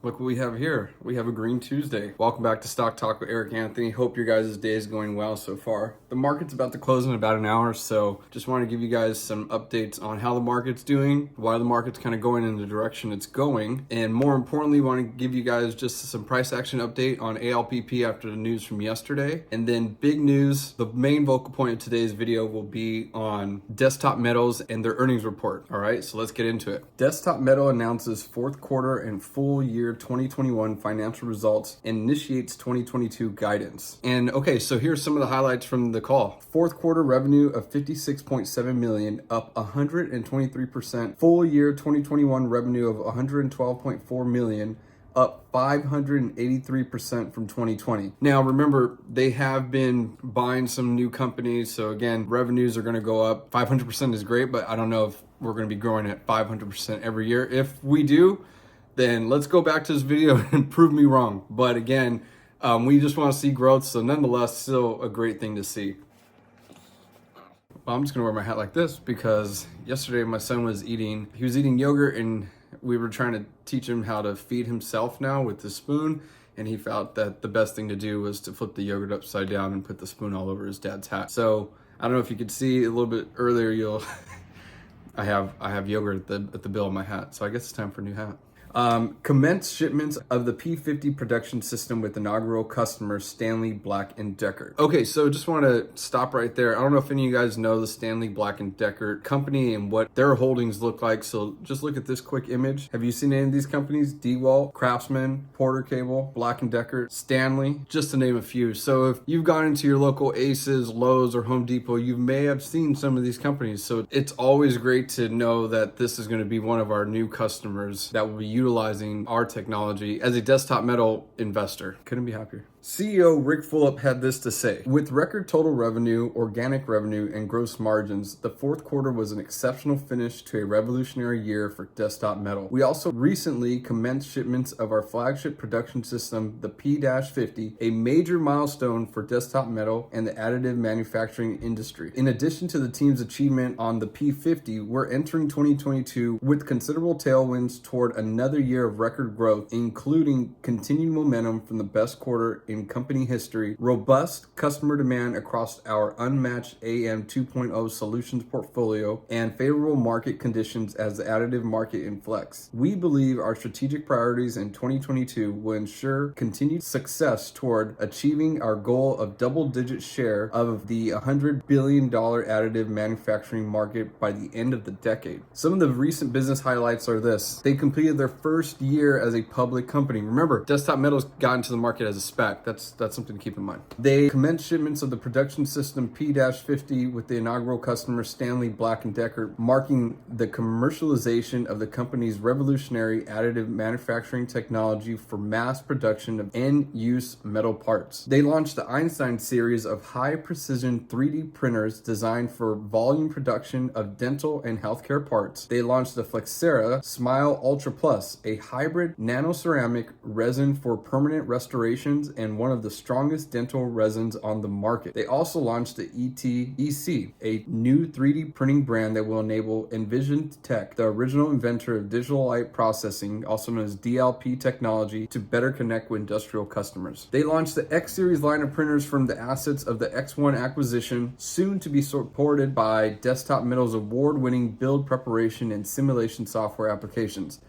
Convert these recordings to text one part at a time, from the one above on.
Look what we have here. We have a Green Tuesday. Welcome back to Stock Talk with Eric Anthony. Hope your guys' day is going well so far. The market's about to close in about an hour, so just want to give you guys some updates on how the market's doing, why the market's kind of going in the direction it's going, and more importantly, want to give you guys just some price action update on Alpp after the news from yesterday. And then big news, the main vocal point of today's video will be on Desktop Metals and their earnings report. All right, so let's get into it. Desktop Metal announces fourth quarter and full year 2021 financial results and initiates 2022 guidance. And okay, so here's some of the highlights from the call. Fourth quarter revenue of 56.7 million, up 123%. Full year 2021 revenue of 112.4 million, up 583% from 2020. Now, remember, they have been buying some new companies. So again, revenues are going to go up. 500% is great, but I don't know if we're going to be growing at 500% every year. If we do, then let's go back to this video and prove me wrong. But again, we just want to see growth. So nonetheless, still a great thing to see. Well, I'm just going to wear my hat like this because yesterday my son was eating yogurt, and we were trying to teach him how to feed himself now with the spoon. And he felt that the best thing to do was to flip the yogurt upside down and put the spoon all over his dad's hat. So I don't know if you could see a little bit earlier, I have yogurt at the bill of my hat. So I guess it's time for a new hat. Commence shipments of the P50 production system with inaugural customer Stanley Black & Decker. Okay, so just want to stop right there. I don't know if any of you guys know the Stanley Black & Decker company and what their holdings look like. So just look at this quick image. Have you seen any of these companies? DeWalt, Craftsman, Porter Cable, Black & Decker, Stanley, just to name a few. So if you've gone into your local Aces, Lowe's, or Home Depot, you may have seen some of these companies. So it's always great to know that this is going to be one of our new customers that will be utilizing our technology as a Desktop Metal investor. Couldn't be happier. CEO Rick Fulop had this to say: with record total revenue, organic revenue, and gross margins, the fourth quarter was an exceptional finish to a revolutionary year for Desktop Metal. We also recently commenced shipments of our flagship production system, the P-50, a major milestone for Desktop Metal and the additive manufacturing industry. In addition to the team's achievement on the P-50, we're entering 2022 with considerable tailwinds toward another year of record growth, including continued momentum from the best quarter in company history, robust customer demand across our unmatched AM 2.0 solutions portfolio, and favorable market conditions as the additive market inflects. We believe our strategic priorities in 2022 will ensure continued success toward achieving our goal of double-digit share of the $100 billion additive manufacturing market by the end of the decade. Some of the recent business highlights are this: they completed their first year as a public company. Remember, Desktop Metals got into the market as a SPAC. That's something to keep in mind. They commenced shipments of the production system P-50 with the inaugural customer Stanley Black & Decker, marking the commercialization of the company's revolutionary additive manufacturing technology for mass production of end-use metal parts. They launched the Einstein series of high-precision 3D printers designed for volume production of dental and healthcare parts. They launched the Flexera Smile Ultra Plus, a hybrid nanoceramic resin for permanent restorations and one of the strongest dental resins on the market. They also launched the EC, a new 3D printing brand that will enable Envision Tech, the original inventor of digital light processing, also known as DLP technology, to better connect with industrial customers. They launched the X Series line of printers from the assets of the X1 acquisition, soon to be supported by Desktop Metal's award-winning build preparation and simulation software applications.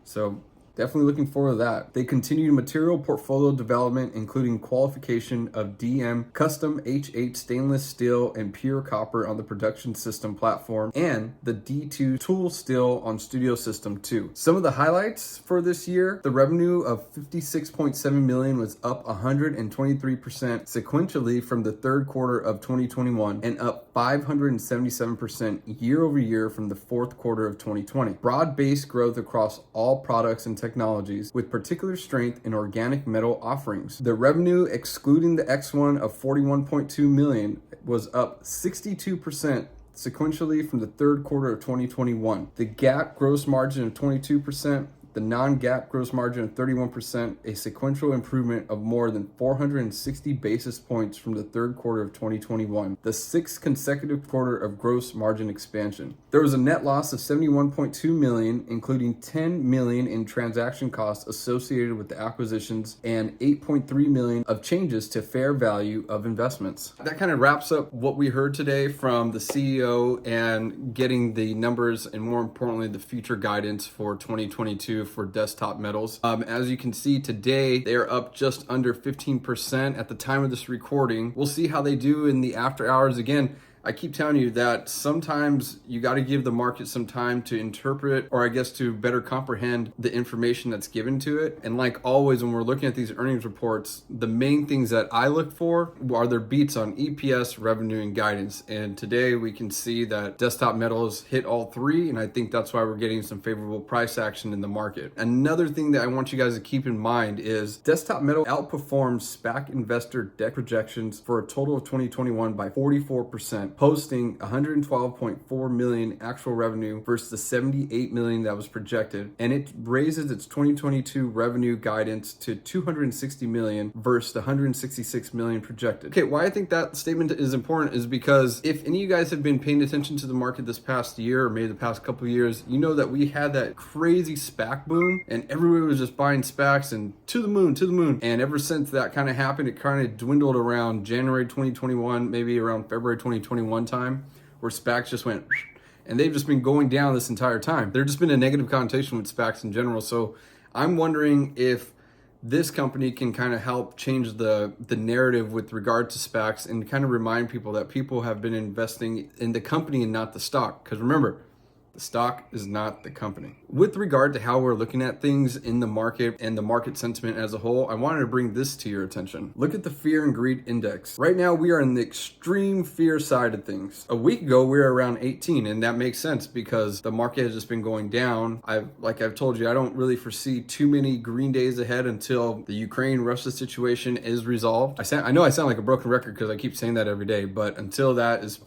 So definitely looking forward to that. They continue material portfolio development, including qualification of DM custom H8 stainless steel and pure copper on the production system platform, and the D2 tool steel on Studio System 2. Some of the highlights for this year: the revenue of 56.7 million was up 123% sequentially from the third quarter of 2021 and up 577% year over year from the fourth quarter of 2020. Broad-based growth across all products and technologies, with particular strength in organic metal offerings. The revenue excluding the X1 of 41.2 million was up 62% sequentially from the third quarter of 2021. The GAAP gross margin of 22%, the non-GAAP gross margin of 31%, a sequential improvement of more than 460 basis points from the third quarter of 2021, the sixth consecutive quarter of gross margin expansion. There was a net loss of $71.2 million, including $10 million in transaction costs associated with the acquisitions and $8.3 million of changes to fair value of investments. That kind of wraps up what we heard today from the CEO and getting the numbers and, more importantly, the future guidance for 2022 for Desktop Metals. As you can see today, they are up just under 15% at the time of this recording. We'll see how they do in the after hours. Again, I keep telling you that sometimes you got to give the market some time to interpret, or I guess to better comprehend the information that's given to it. And like always, when we're looking at these earnings reports, the main things that I look for are their beats on EPS, revenue, and guidance. And today we can see that Desktop Metals hit all three, and I think that's why we're getting some favorable price action in the market. Another thing that I want you guys to keep in mind is Desktop Metal outperformed SPAC investor deck projections for a total of 2021 by 44%. Posting 112.4 million actual revenue versus the 78 million that was projected, and it raises its 2022 revenue guidance to 260 million versus the 166 million projected. Okay, why I think that statement is important is because if any of you guys have been paying attention to the market this past year or maybe the past couple of years, you know that we had that crazy SPAC boom and everybody was just buying SPACs and to the moon. And ever since that kind of happened, it kind of dwindled around January 2021, maybe around February 2021 time, where SPACs just went, and they've just been going down this entire time. There's just been a negative connotation with SPACs in general. So I'm wondering if this company can kind of help change the narrative with regard to SPACs and kind of remind people that people have been investing in the company and not the stock. Because remember, the stock is not the company. With regard to how we're looking at things in the market and the market sentiment as a whole, I wanted to bring this to your attention. Look at the fear and greed index. Right now, we are in the extreme fear side of things. A week ago, we were around 18, and that makes sense because the market has just been going down. Like I've told you, I don't really foresee too many green days ahead until the Ukraine-Russia situation is resolved. I know I sound like a broken record because I keep saying that every day, but until that is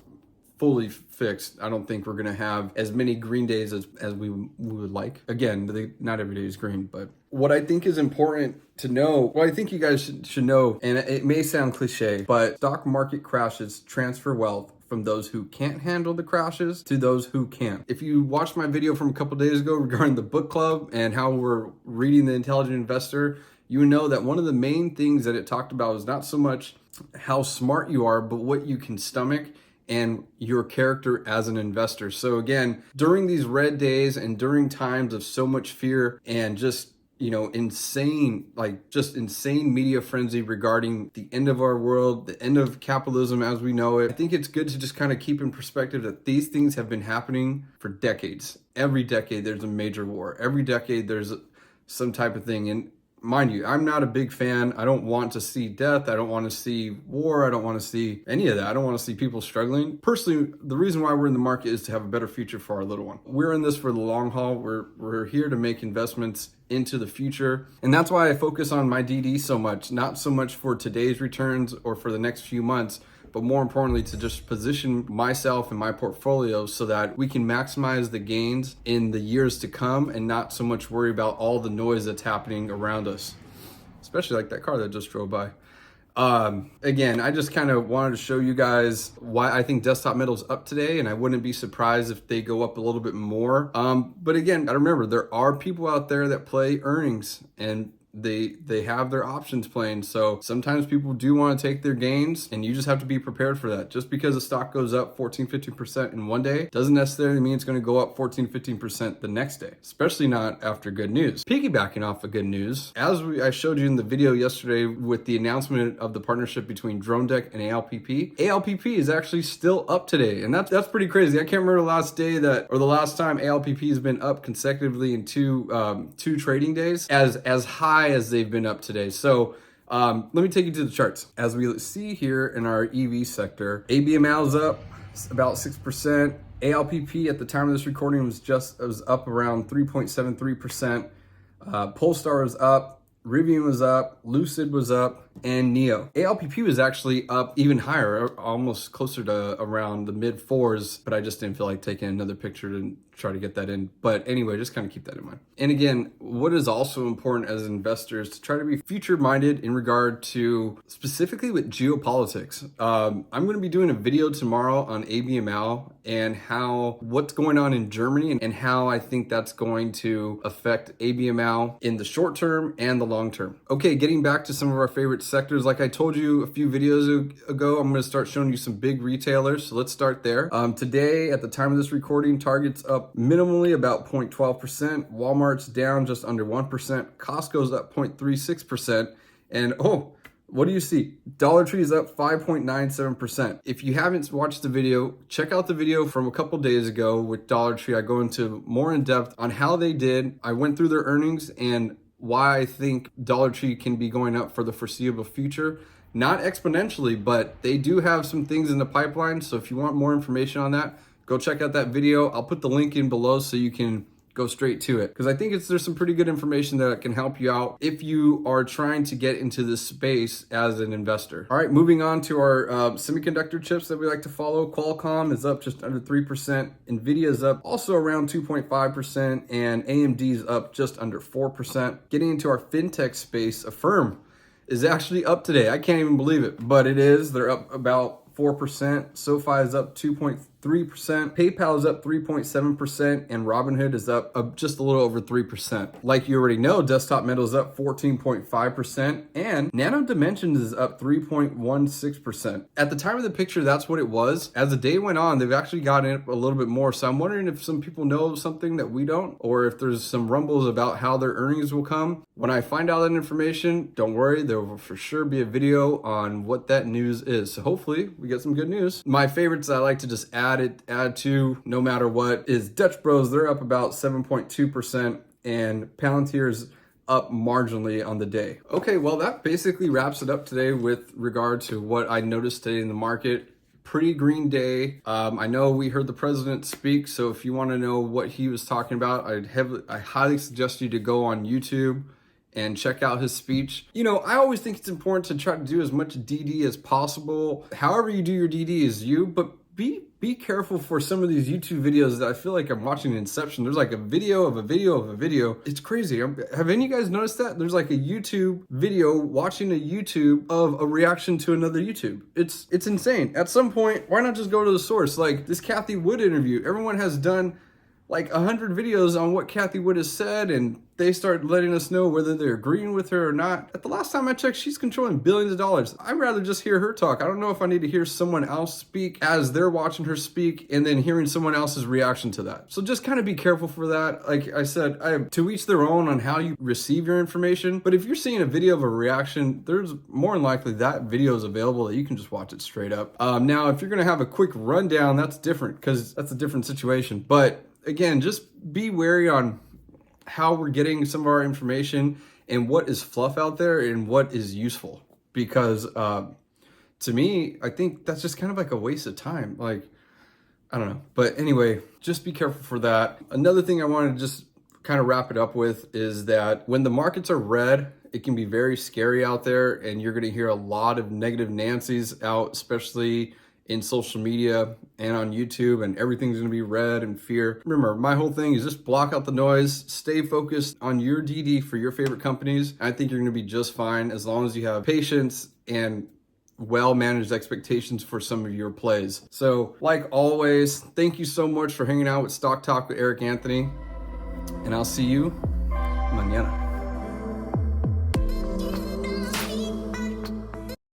fully fixed, I don't think we're going to have as many green days as we would like. Again, not every day is green, but what I think is important to know, what I think you guys should know, and it may sound cliche, but stock market crashes transfer wealth from those who can't handle the crashes to those who can. If you watched my video from a couple days ago regarding the book club and how we're reading The Intelligent Investor, you know that one of the main things that it talked about was not so much how smart you are, but what you can stomach and your character as an investor. So again, during these red days and during times of so much fear and just, insane media frenzy regarding the end of our world, the end of capitalism as we know it, I think it's good to just kind of keep in perspective that these things have been happening for decades. Every decade there's a major war. Every decade there's some type of thing. And mind you, I'm not a big fan. I don't want to see death. I don't want to see war. I don't want to see any of that. I don't want to see people struggling. Personally, the reason why we're in the market is to have a better future for our little one. We're in this for the long haul. We're here to make investments into the future. And that's why I focus on my DD so much, not so much for today's returns or for the next few months, but more importantly, to just position myself and my portfolio so that we can maximize the gains in the years to come and not so much worry about all the noise that's happening around us, especially like that car that just drove by. Again, I just kind of wanted to show you guys why I think Desktop Metal's up today, and I wouldn't be surprised if they go up a little bit more. But again, I remember there are people out there that play earnings and they have their options playing. So sometimes people do want to take their gains, and you just have to be prepared for that. Just because the stock goes up 14-15% in one day doesn't necessarily mean it's going to go up 14-15% the next day, especially not after good news. Piggybacking off of good news, as I showed you in the video yesterday with the announcement of the partnership between Drone Deck and ALPP is actually still up today, and that's pretty crazy. I can't remember the last day the last time ALPP has been up consecutively in two trading days as high as they've been up today. So let me take you to the charts. As we see here in our EV sector, ABML is up about 6%. ALPP at the time of this recording was up around 3.73%. Polestar was up. Rivian was up, Lucid was up, and NEO. ALPP was actually up even higher, almost closer to around the mid fours, but I just didn't feel like taking another picture to try to get that in. But anyway, just kind of keep that in mind. And again, what is also important as investors to try to be future minded in regard to specifically with geopolitics. I'm going to be doing a video tomorrow on ABML and what's going on in Germany and how I think that's going to affect ABML in the short term and the long term. Okay, getting back to some of our favorite sectors, like I told you a few videos ago, I'm going to start showing you some big retailers. So let's start there. Today, at the time of this recording, Target's up minimally about 0.12%. Walmart's down just under 1%. Costco's up 0.36%. And what do you see? Dollar Tree is up 5.97%. If you haven't watched the video, check out the video from a couple days ago with Dollar Tree. I go into more in depth on how they did. I went through their earnings and why I think Dollar Tree can be going up for the foreseeable future. Not exponentially, but they do have some things in the pipeline. So if you want more information on that, go check out that video. I'll put the link in below so you can go straight to it, because I think there's some pretty good information that can help you out if you are trying to get into this space as an investor. All right, moving on to our semiconductor chips that we like to follow. Qualcomm is up just under 3%. Nvidia is up also around 2.5%, and AMD is up just under 4%. Getting into our fintech space, Affirm is actually up today. I can't even believe it, but it is. They're up about 4%. SoFi is up 2.3%. PayPal is up 3.7%, and Robinhood is up just a little over 3%. Like you already know, Desktop Metal is up 14.5%, and Nano Dimensions is up 3.16%. At the time of the picture, that's what it was. As the day went on, they've actually gotten it a little bit more. So I'm wondering if some people know something that we don't, or if there's some rumbles about how their earnings will come. When I find out that information, don't worry, there will for sure be a video on what that news is. So hopefully we get some good news. My favorites I like to just add to no matter what is Dutch Bros. They're up about 7.2%, and Palantir's up marginally on the day. Okay, well that basically wraps it up today with regard to what I noticed today in the market. Pretty green day. I know we heard the president speak, so if you want to know what he was talking about, I highly suggest you to go on YouTube and check out his speech. You know, I always think it's important to try to do as much DD as possible. However you do your DD is you, but be careful for some of these YouTube videos that I feel like I'm watching Inception. There's like a video of a video of a video. It's crazy. Have any of you guys noticed that? There's like a YouTube video watching a YouTube of a reaction to another YouTube. It's insane. At some point, why not just go to the source? Like this Kathy Wood interview. Everyone has done like 100 videos on what Kathy Wood has said, and they start letting us know whether they're agreeing with her or not. At the last time I checked, she's controlling billions of dollars. I'd rather just hear her talk. I don't know if I need to hear someone else speak as they're watching her speak and then hearing someone else's reaction to that. So just kind of be careful for that. Like I said, I have to each their own on how you receive your information. But if you're seeing a video of a reaction, there's more than likely that video is available that you can just watch it straight up. Now, if you're going to have a quick rundown, that's different because that's a different situation. But again, just be wary on how we're getting some of our information and what is fluff out there and what is useful. Because to me, I think that's just kind of like a waste of time. Like, I don't know. But anyway, just be careful for that. Another thing I wanted to just kind of wrap it up with is that when the markets are red, it can be very scary out there, and you're going to hear a lot of negative Nancy's out, especially in social media and on YouTube, and everything's gonna be red and fear. Remember, my whole thing is just block out the noise, stay focused on your DD for your favorite companies. I think you're gonna be just fine as long as you have patience and well-managed expectations for some of your plays. So like always, thank you so much for hanging out with Stock Talk with Erik Anthony, and I'll see you mañana.